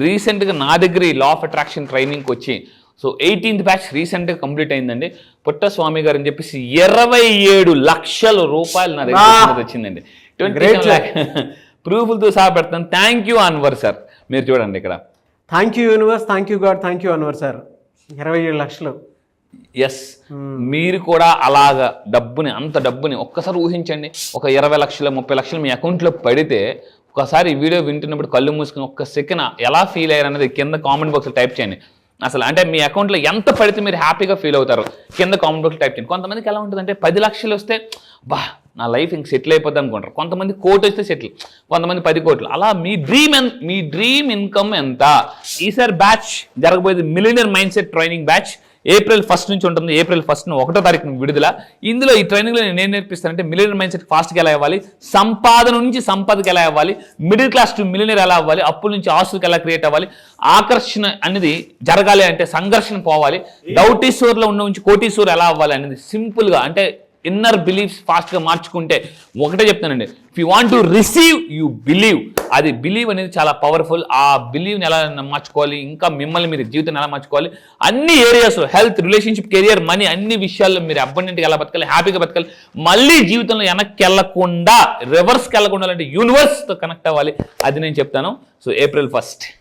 రీసెంట్గా నా దగ్గర ఈ లా ఆఫ్ అట్రాక్షన్ ట్రైనింగ్కి వచ్చి సో 18th బ్యాచ్ రీసెంట్గా కంప్లీట్ అయిందండి. పుట్టస్వామి గారు అని చెప్పేసి 27 లక్షల రూపాయలు నా దగ్గర వచ్చిందండి. 27 lakh ప్రూఫ్లతో సహా పెడతాను. Thank you Anwar sir. మీరు చూడండి ఇక్కడ. Thank you universe, thank you God, thank you Anwar sir. 27 లక్షలు. ఎస్, మీరు కూడా అలాగా అంత డబ్బుని ఒక్కసారి ఊహించండి. ఒక 20 లక్షలు 30 లక్షలు మీ అకౌంట్లో పడితే ఒకసారి ఈ వీడియో వింటున్నప్పుడు కళ్ళు మూసుకుని ఒక్క సెకండ్ ఎలా ఫీల్ అయ్యారు అనేది కింద కామెంట్ బాక్స్లో టైప్ చేయండి. అసలు అంటే మీ అకౌంట్లో ఎంత పడితే మీరు హ్యాపీగా ఫీల్ అవుతారు కింద కామెంట్ బాక్స్లో టైప్ చేయండి. కొంతమందికి ఎలా ఉంటుందంటే 10 లక్షలు వస్తే బా నా లైఫ్ ఇంక సెటిల్ అయిపోద్ది అనుకుంటారు. కొంతమంది 1 కోటి వస్తే సెటిల్, కొంతమంది 10 కోట్లు. అలా మీ డ్రీమ్ ఇన్కమ్ ఎంత? ఈసారి బ్యాచ్ జరగబోయేది millionaire mind set training batch. April 1st నుంచి ఉంటుంది. April 1st 1వ తారీఖున విడుదల. ఇందులో ఈ ట్రైనింగ్లో నేను నేర్పిస్తానంటే మిలియనర్ మైండ్ సెట్ ఫాస్ట్గా ఎలా అవ్వాలి, సంపాదన నుంచి సంపదకి ఎలా అవ్వాలి, మిడిల్ క్లాస్ టు మిలియనర్ ఎలా అవ్వాలి, అప్పుల నుంచి ఆస్తులకు ఎలా క్రియేట్ అవ్వాలి, ఆకర్షణ అనేది జరగాలి అంటే సంఘర్షణ పోవాలి, డౌటీశ్వర్లో ఉన్న నుంచి కోటీశ్వర్ ఎలా అవ్వాలి అనేది సింపుల్గా అంటే ఇన్నర్ బిలీఫ్స్ ఫాస్ట్గా మార్చుకుంటే ఒకటే చెప్తానండి. If you want to receive you believe. అది బిలీవ్ అనేది చాలా పవర్ఫుల్. ఆ బిలీవ్ని ఎలా మార్చుకోవాలి, ఇంకా మిమ్మల్ని మీరు జీవితాన్ని ఎలా మార్చుకోవాలి, అన్ని ఏరియాస్లో హెల్త్, రిలేషన్షిప్, కెరియర్, మనీ అన్ని విషయాల్లో మీరు అబండెంట్గా ఎలా బతకాలి, హ్యాపీగా బతకాలి, మళ్ళీ జీవితంలో వెనక్కి వెళ్ళకుండా రివర్స్కి వెళ్ళకుండా అంటే యూనివర్స్తో కనెక్ట్ అవ్వాలి. అది నేను చెప్తాను. So April 1st.